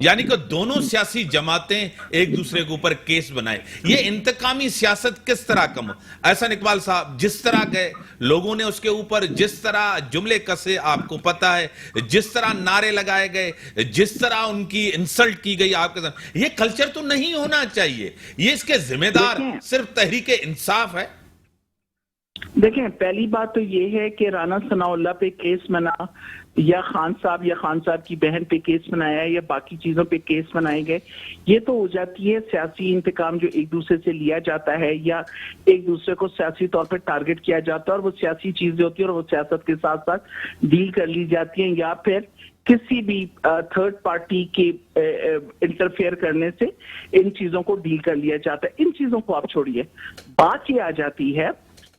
یعنی کہ دونوں سیاسی جماعتیں ایک دوسرے کے اوپر کیس بنائیں. یہ انتقامی سیاست کس طرح کم ہو؟ احسن اقبال صاحب جس طرح گئے لوگوں نے اس کے اوپر جس طرح جملے کسے آپ کو پتا ہے, جس طرح نعرے لگائے گئے, جس طرح ان کی انسلٹ کی گئی آپ کے ساتھ, یہ کلچر تو نہیں ہونا چاہیے. یہ اس کے ذمہ دار صرف تحریک انصاف ہے. دیکھیں پہلی بات تو یہ ہے کہ رانا ثناء اللہ پہ کیس بنا یا خان صاحب کی بہن پہ کیس بنایا یا باقی چیزوں پہ کیس بنائے گئے, یہ تو ہو جاتی ہے سیاسی انتقام جو ایک دوسرے سے لیا جاتا ہے یا ایک دوسرے کو سیاسی طور پہ ٹارگٹ کیا جاتا ہے اور وہ سیاسی چیزیں ہوتی ہیں اور وہ سیاست کے ساتھ ساتھ ڈیل کر لی جاتی ہیں یا پھر کسی بھی تھرڈ پارٹی کے انٹرفیئر کرنے سے ان چیزوں کو ڈیل کر لیا جاتا ہے. ان چیزوں کو آپ چھوڑیے, بات یہ آ جاتی ہے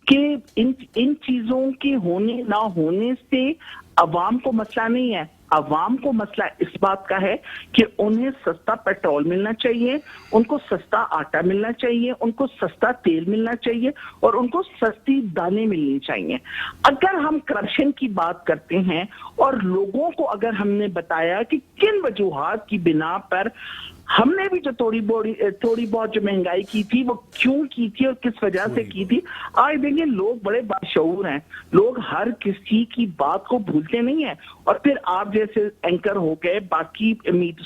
کہ ان چیزوں کے ہونے نہ ہونے سے عوام کو مسئلہ نہیں ہے. عوام کو مسئلہ اس بات کا ہے کہ انہیں سستا پیٹرول ملنا چاہیے, ان کو سستا آٹا ملنا چاہیے, ان کو سستا تیل ملنا چاہیے اور ان کو سستی دالیں ملنی چاہیے. اگر ہم کرپشن کی بات کرتے ہیں اور لوگوں کو اگر ہم نے بتایا کہ کن وجوہات کی بنا پر ہم نے بھی جو تھوڑی بہت جو مہنگائی کی تھی وہ کیوں کی تھی اور کس وجہ سے کی تھی, آج دیکھیں لوگ بڑے باشعور ہیں, لوگ ہر کسی کی بات کو بھولتے نہیں ہیں. اور پھر آپ جیسے اینکر ہو گئے, باقی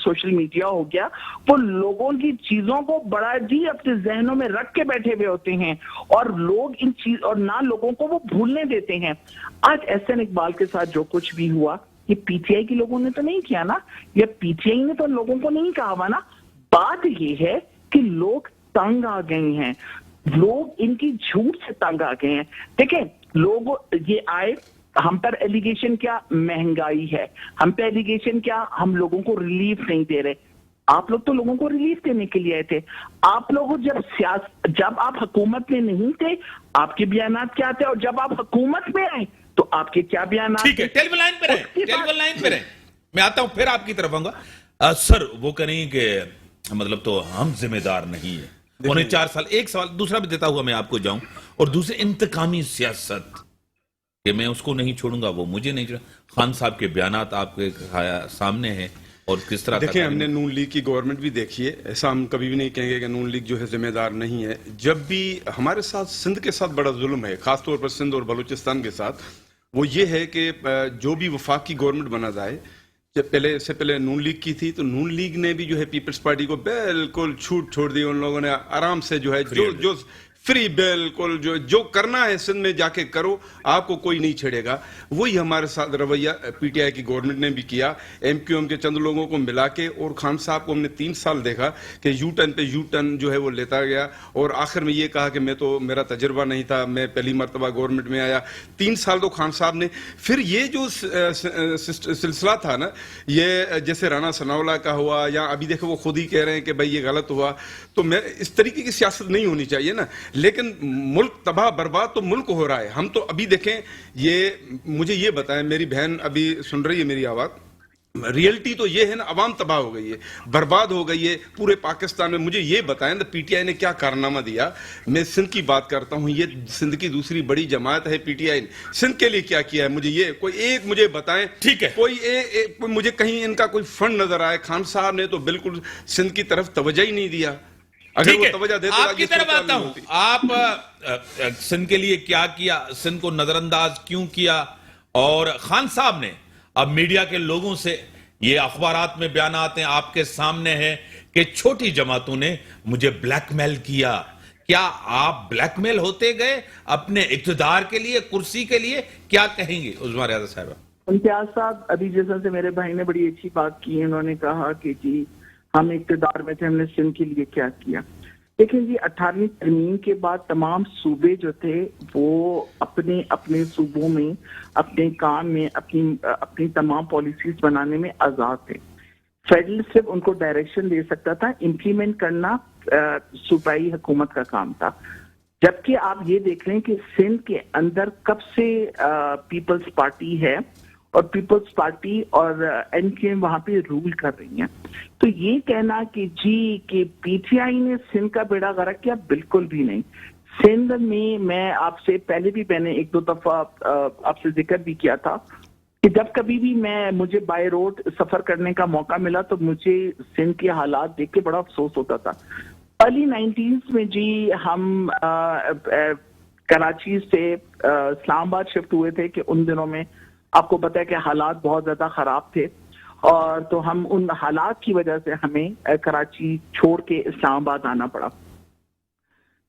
سوشل میڈیا ہو گیا, وہ لوگوں کی چیزوں کو بڑا جی اپنے ذہنوں میں رکھ کے بیٹھے ہوئے ہوتے ہیں اور لوگ ان چیز اور نہ لوگوں کو وہ بھولنے دیتے ہیں. آج احسن اقبال کے ساتھ جو کچھ بھی ہوا یہ پی ٹی آئی کے لوگوں نے تو نہیں کیا نا, یہ پی ٹی آئی نے تو لوگوں کو نہیں کہا ہوا نا. بات یہ ہے کہ لوگ تنگ آ گئے ہیں, لوگ ان کی جھوٹ سے تنگ آ گئے ہیں. دیکھیں لوگ یہ آئے, ہم پر ایلیگیشن کیا مہنگائی ہے, ہم پہ ایلیگیشن کیا ہم لوگوں کو ریلیف نہیں دے رہے. آپ لوگ تو لوگوں کو ریلیف دینے کے لیے آئے تھے. آپ لوگ جب آپ حکومت میں نہیں تھے آپ کے بیانات کیا تھے, اور جب آپ حکومت میں آئے تو آپ کے کیا بیانات تھے. ٹھیک ہے, ٹیلی فون لائن پہ رہیں, میں آتا ہوں پھر آپ کی طرف آؤں گا. سر وہ کریں کہ مطلب تو ہم ذمہ دار نہیں ہیں, انہیں 4 سال. ایک سوال دوسرا بھی دیتا ہوا میں آپ کو جاؤں, اور دوسرے انتقامی سیاست کہ میں اس کو نہیں چھوڑوں گا, وہ مجھے نہیں چھوڑا. خان صاحب کے بیانات آپ کے سامنے ہیں اور کس طرح دیکھیں ہم نے نون لیگ کی گورنمنٹ بھی دیکھی ہے, ایسا ہم کبھی بھی نہیں کہیں گے کہ نون لیگ جو ہے ذمہ دار نہیں ہے. جب بھی ہمارے ساتھ سندھ کے ساتھ بڑا ظلم ہے, خاص طور پر سندھ اور بلوچستان کے ساتھ, وہ یہ ہے کہ جو بھی وفاقی گورنمنٹ بنا جائے, جب پہلے نون لیگ کی تھی تو نون لیگ نے بھی جو ہے پیپلز پارٹی کو بالکل چھوٹ چھوڑ دی. ان لوگوں نے آرام سے جو ہے جو فری بالکل جو کرنا ہے سندھ میں جا کے کرو, آپ کو کوئی نہیں چھیڑے گا. وہی ہمارے ساتھ رویہ پی ٹی آئی کی گورنمنٹ نے بھی کیا, ایم کیو ایم کے چند لوگوں کو ملا کے. اور خان صاحب کو ہم نے 3 سال دیکھا کہ یو ٹرن پہ یو ٹرن جو ہے وہ لیتا گیا, اور آخر میں یہ کہا کہ میرا تجربہ نہیں تھا, میں پہلی مرتبہ گورنمنٹ میں آیا. 3 سال تو خان صاحب نے. پھر یہ جو سلسلہ تھا نا, یہ جیسے رانا ثناء اللہ کا ہوا, یا ابھی دیکھو وہ خود ہی کہہ رہے ہیں کہ بھائی یہ غلط ہوا, تو میں اس طریقے کی سیاست نہیں ہونی چاہیے نا. لیکن ملک تباہ برباد تو ملک ہو رہا ہے. ہم تو ابھی دیکھیں, یہ مجھے یہ بتائیں, میری بہن ابھی سن رہی ہے میری آواز, ریئلٹی تو یہ ہے نا, عوام تباہ ہو گئی ہے, برباد ہو گئی ہے پورے پاکستان میں. مجھے یہ بتائیں پی ٹی آئی نے کیا کارنامہ دیا. میں سندھ کی بات کرتا ہوں, یہ سندھ کی دوسری بڑی جماعت ہے. پی ٹی آئی نے سندھ کے لیے کیا کیا ہے, مجھے یہ کوئی ایک مجھے بتائیں. ٹھیک ہے, کوئی مجھے کہیں ان کا کوئی فنڈ نظر آئے. خان صاحب نے تو بالکل سندھ کی طرف توجہ ہی نہیں دیا. اگر وہ توجہ دیتے آپ کی طرف آتا ہوں, آپ سندھ کے لیے کیا کیا, سندھ کو نظر انداز کیوں کیا, اور خان صاحب نے اب میڈیا کے لوگوں سے, یہ اخبارات میں بیانات ہیں آپ کے سامنے ہیں کہ چھوٹی جماعتوں نے مجھے بلیک میل کیا. کیا آپ بلیک میل ہوتے گئے اپنے اقتدار کے لیے, کرسی کے لیے؟ کیا کہیں گے عظمیٰ ریاض صاحبہ؟ امتیاز صاحب ابھی جیسا سے میرے بھائی نے بڑی اچھی بات کی ہے, انہوں نے کہا کہ جی ہم اقتدار میں تھے, ہم نے سندھ کے لیے کیا کیا. لیکن جی 18ویں ترمیم کے بعد تمام صوبے جو تھے وہ اپنے صوبوں میں اپنے کام میں اپنی تمام پالیسیز بنانے میں آزاد تھے. فیڈرل صرف ان کو ڈائریکشن دے سکتا تھا, امپلیمنٹ کرنا صوبائی حکومت کا کام تھا. جبکہ آپ یہ دیکھ لیں کہ سندھ کے اندر کب سے پیپلز پارٹی ہے, اور پیپلز پارٹی اور این کے وہاں پہ رول کر رہی ہیں. تو یہ کہنا کہ جی کہ پی ٹی آئی نے سندھ کا بیڑا غرق کیا, بالکل بھی نہیں. سندھ میں آپ سے پہلے بھی میں نے 1-2 دفعہ آپ سے ذکر بھی کیا تھا کہ جب کبھی بھی مجھے بائی روڈ سفر کرنے کا موقع ملا تو مجھے سندھ کے حالات دیکھ کے بڑا افسوس ہوتا تھا. ارلی 90s میں جی ہم کراچی سے اسلام آباد شفٹ ہوئے تھے کہ ان دنوں میں آپ کو پتا ہے کہ حالات بہت زیادہ خراب تھے, اور تو ہم ان حالات کی وجہ سے ہمیں کراچی چھوڑ کے اسلام آباد آنا پڑا.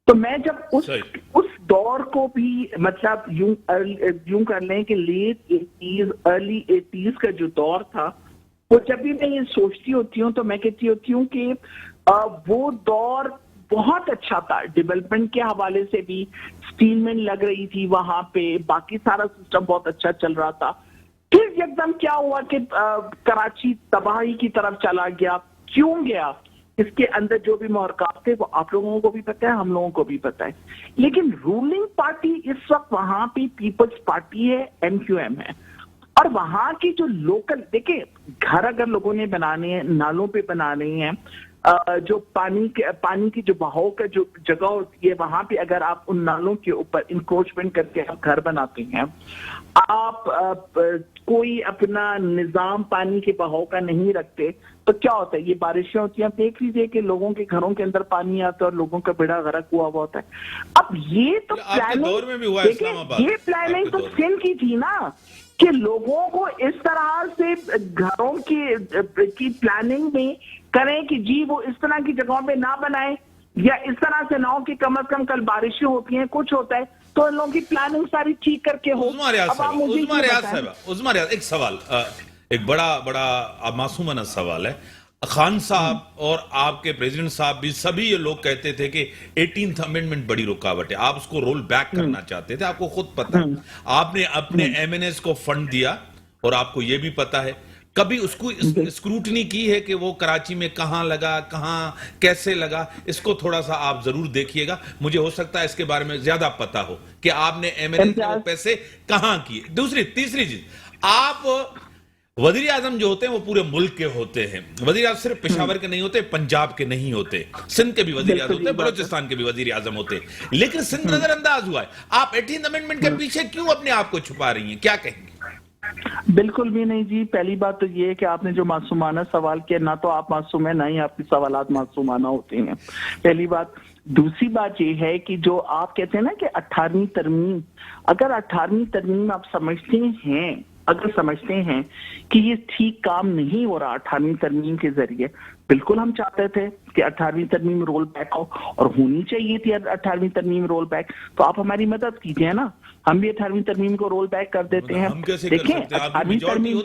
تو میں جب اس دور کو بھی مطلب یوں کر لیں کہ لیٹ 80s ارلی 80s کا جو دور تھا, وہ جب بھی میں یہ سوچتی ہوتی ہوں تو میں کہتی ہوتی ہوں کہ وہ دور بہت اچھا تھا. ڈیولپمنٹ کے حوالے سے بھی اسٹیل مل لگ رہی تھی وہاں پہ, باقی سارا سسٹم بہت اچھا چل رہا تھا. پھر ایک دم کیا ہوا کہ کراچی تباہی کی طرف چلا گیا. کیوں گیا؟ اس کے اندر جو بھی محرکات تھے وہ آپ لوگوں کو بھی پتہ ہے, ہم لوگوں کو بھی پتہ ہے. لیکن رولنگ پارٹی اس وقت وہاں پہ پیپلز پارٹی ہے, MQM ہے. اور وہاں کی جو لوکل دیکھیں گھر اگر لوگوں نے بنانے ہیں, نالوں پہ بنانے ہیں, جو پانی کی جو بہاؤ کا جو جگہ ہوتی ہے وہاں پہ اگر آپ ان نالوں کے اوپر انکروچمنٹ کر کے آپ گھر بناتے ہیں, آپ کوئی اپنا نظام پانی کے بہاؤ کا نہیں رکھتے, تو کیا ہوتا ہے؟ یہ بارشیں ہوتی ہیں, آپ دیکھ لیجیے کہ لوگوں کے گھروں کے اندر پانی آتا ہے اور لوگوں کا بیڑا غرق ہوا ہوتا ہے. اب یہ تو پلاننگ تو سندھ کی تھی نا, کہ لوگوں کو اس طرح سے گھروں کی پلاننگ میں کریں کہ جی وہ اس طرح کی جگہوں پہ نہ بنائیں, یا اس طرح سے نہ ہو کہ کم از کم کل بارشیں ہوتی ہیں, کچھ ہوتا ہے, تو ان لوگوں کی پلاننگ ساری ٹھیک کر کے ہو. عظما ریاض, ایک سوال, ایک بڑا معصومانہ سوال ہے. خان صاحب اور آپ کے پریزیڈنٹ صاحب بھی سبھی یہ لوگ کہتے تھے کہ 18th امینڈمنٹ بڑی رکاوٹ ہے, آپ اس کو رول بیک کرنا چاہتے تھے. آپ کو خود پتا, آپ نے اپنے MNAs کو فنڈ دیا, اور آپ کو یہ بھی پتا ہے کبھی اس کو اسکروٹنی کی ہے کہ وہ کراچی میں کہاں لگا, کہاں کیسے لگا؟ اس کو تھوڑا سا آپ ضرور دیکھیے گا. مجھے ہو سکتا ہے اس کے بارے میں زیادہ پتا ہو کہ آپ نے MNA کے وہ پیسے کہاں کیے. تیسری چیز, آپ وزیر اعظم جو ہوتے ہیں وہ پورے ملک کے ہوتے ہیں. وزیر اعظم صرف پشاور کے نہیں ہوتے, پنجاب کے نہیں ہوتے, سندھ کے بھی وزیر اعظم ہوتے ہیں, بلوچستان کے بھی وزیر اعظم ہوتے ہیں, لیکن سندھ نظر انداز ہوا ہے. آپ 18th امینڈمنٹ کے پیچھے کیوں اپنے آپ کو چھپا رہی ہیں؟ کیا کہیں گے؟ بالکل بھی نہیں جی. پہلی بات تو یہ ہے کہ آپ نے جو معصومانہ سوال کیا, نہ تو آپ معصوم ہیں نہ ہی آپ کے سوالات معصومانہ ہوتے ہیں, پہلی بات. دوسری بات یہ ہے کہ جو آپ کہتے ہیں نا کہ 18ویں ترمیم, اگر 18ویں ترمیم آپ سمجھتے ہیں کہ یہ ٹھیک کام نہیں ہو رہا 18ویں ترمیم کے ذریعے, بالکل ہم چاہتے تھے کہ 18ویں ترمیم رول بیک ہو, اور ہونی چاہیے تھی 18ویں ترمیم رول بیک. تو آپ ہماری مدد کیجئے نا, ہم بھی 18ویں ترمیم کو رول بیک کر دیتے ہیں. دیکھیں 18ویں ترمیم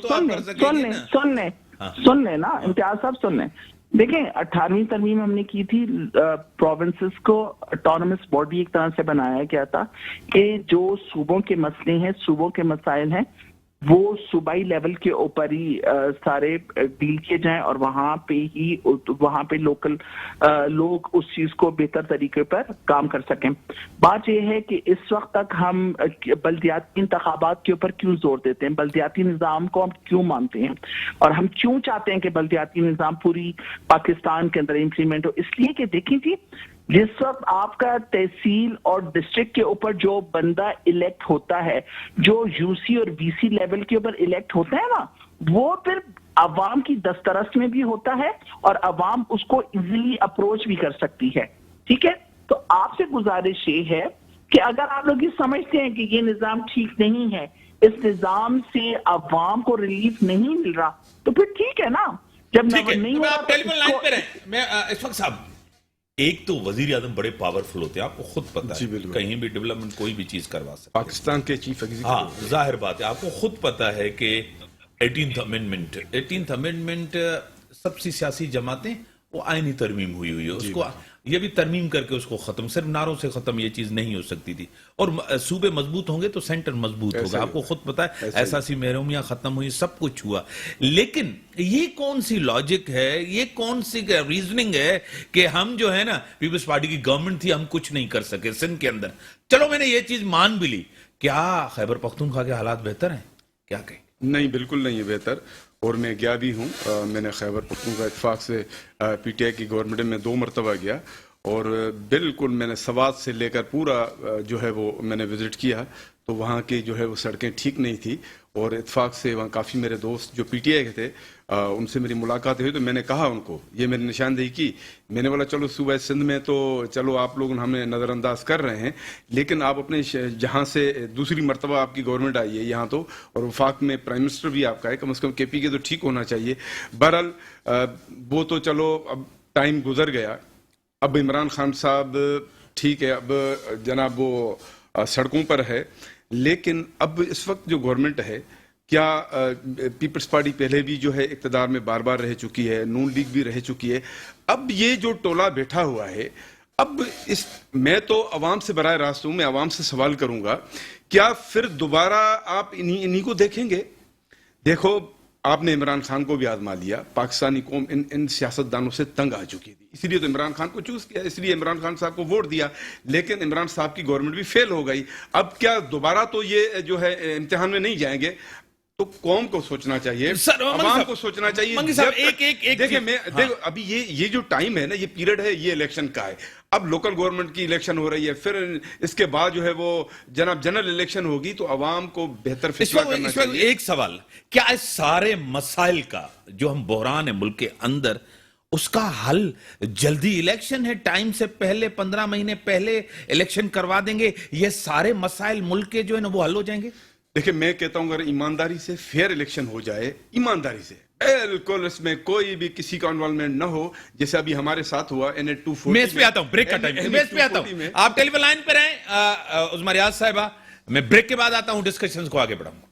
سن لیں نا امتیاز صاحب, سن لیں. دیکھیں 18ویں ترمیم ہم نے کی تھی, پروونسز کو آٹونومس باڈی ایک طرح سے بنایا گیا تھا کہ جو صوبوں کے مسئلے ہیں, صوبوں کے مسائل ہیں, وہ صوبائی لیول کے اوپر ہی سارے ڈیل کیے جائیں, اور وہاں پہ لوکل لوگ اس چیز کو بہتر طریقے پر کام کر سکیں. بات یہ ہے کہ اس وقت تک ہم بلدیاتی انتخابات کے اوپر کیوں زور دیتے ہیں, بلدیاتی نظام کو ہم کیوں مانتے ہیں, اور ہم کیوں چاہتے ہیں کہ بلدیاتی نظام پوری پاکستان کے اندر امپلیمنٹ ہو؟ اس لیے کہ دیکھیں جی, جس وقت آپ کا تحصیل اور ڈسٹرکٹ کے اوپر جو بندہ الیکٹ ہوتا ہے, جو UC اور BC لیول کے اوپر الیکٹ ہوتا ہے نا, وہ پھر عوام کی دسترس میں بھی ہوتا ہے, اور عوام اس کو ایزیلی اپروچ بھی کر سکتی ہے. ٹھیک ہے, تو آپ سے گزارش یہ ہے کہ اگر آپ لوگ یہ سمجھتے ہیں کہ یہ نظام ٹھیک نہیں ہے, اس نظام سے عوام کو ریلیف نہیں مل رہا, تو پھر ٹھیک ہے نا, جب نہیں ہو آپ ٹیلی فون لائن پہ رہیں. میں اشفاق صاحب, ایک تو وزیر اعظم بڑے پاورفل ہوتے ہیں, آپ کو خود پتا ہے, کہیں بھی ڈیولپمنٹ کوئی بھی چیز کروا سکتے ہیں. پاکستان کے چیف ایگزیکٹو, ہاں ظاہر بات ہے, آپ کو خود پتا ہے کہ 18th امینڈمنٹ سب سی سیاسی جماعتیں وہ آئینی ترمیم ہوئی ہے, اس کو یہ بھی ترمیم کر کے اس کو ختم, صرف نعروں سے ختم یہ چیز نہیں ہو سکتی تھی. اور صوبے مضبوط ہوں گے تو سینٹر مضبوط ہوگا, آپ کو خود پتا ہے ایساسی محرومیاں ختم ہوئی, سب کچھ ہوا. لیکن یہ کون سی لاجک ہے, یہ کون سی ریزننگ ہے کہ ہم جو ہے نا پیپلز پارٹی کی گورنمنٹ تھی, ہم کچھ نہیں کر سکے سندھ کے اندر. چلو میں نے یہ چیز مان بھی لی, کیا خیبر پختونخوا کے حالات بہتر ہیں؟ کیا کہیں؟ نہیں, بالکل نہیں ہے بہتر. اور میں گیا بھی ہوں, میں نے خیبر پختونخوا اتفاق سے PTI کی گورنمنٹ میں 2 مرتبہ گیا, اور بالکل میں نے سوات سے لے کر پورا جو ہے وہ میں نے وزٹ کیا. تو وہاں کی جو ہے وہ سڑکیں ٹھیک نہیں تھی، اور اتفاق سے وہاں کافی میرے دوست جو پی ٹی آئی کے تھے ان سے میری ملاقات ہوئی، تو میں نے کہا ان کو، یہ میری نشاندہی کی، میں نے بولا چلو صوبہ سندھ میں تو چلو آپ لوگ ہمیں نظر انداز کر رہے ہیں، لیکن آپ اپنے جہاں سے دوسری مرتبہ آپ کی گورنمنٹ آئی ہے یہاں تو، اور وفاق میں پرائم منسٹر بھی آپ کا ہے، کم از کم کے پی کے تو ٹھیک ہونا چاہیے۔ بہرحال وہ تو چلو اب ٹائم گزر گیا، اب عمران خان صاحب ٹھیک ہے، اب جناب وہ سڑکوں پر ہے، لیکن اب اس وقت جو گورنمنٹ ہے، کیا پیپلز پارٹی پہلے بھی جو ہے اقتدار میں بار بار رہ چکی ہے، نون لیگ بھی رہ چکی ہے، اب یہ جو ٹولہ بیٹھا ہوا ہے، اب میں تو عوام سے براہ راست ہوں، میں عوام سے سوال کروں گا، کیا پھر دوبارہ آپ انہی کو دیکھیں گے؟ دیکھو، آپ نے عمران خان کو بھی آزما لیا، پاکستانی قوم ان سیاستدانوں سے تنگ آ چکی تھی، اسی لیے تو عمران خان کو چوز کیا، اس لیے عمران خان صاحب کو ووٹ دیا، لیکن عمران صاحب کی گورنمنٹ بھی فیل ہو گئی۔ اب کیا دوبارہ تو یہ جو ہے امتحان میں نہیں جائیں گے؟ تو قوم کو سوچنا چاہیے، عوام کو سوچنا چاہیے۔ دیکھیں ابھی یہ جو ٹائم ہے نا، یہ پیریڈ ہے، یہ الیکشن کا ہے، اب لوکل گورنمنٹ کی الیکشن ہو رہی ہے، پھر اس کے بعد جو ہے وہ جناب جنرل الیکشن ہوگی، تو عوام کو بہتر فیصلہ کرنا چاہیے۔ ایک سوال، کیا اس سارے مسائل کا جو ہم بحران ہے ملک کے اندر، اس کا حل جلدی الیکشن ہے، ٹائم سے پہلے 15 مہینے پہلے الیکشن کروا دیں گے، یہ سارے مسائل ملک کے جو ہے نا وہ حل ہو جائیں گے؟ دیکھیں، میں کہتا ہوں اگر ایمانداری سے فیئر الیکشن ہو جائے، ایمانداری سے، بالکل اس میں کوئی بھی کسی کا انوالومنٹ نہ ہو، جیسے ابھی ہمارے ساتھ ہوا NH240 میں اس پہ آتا ہوں، بریک کا ٹائم، میں اس پہ آتا ہوں، آپ ٹیلی فون لائن پہ رہیں عظما ریاض صاحبہ، میں بریک کے بعد آتا ہوں، ڈسکشنز کو آگے بڑھاؤں گا۔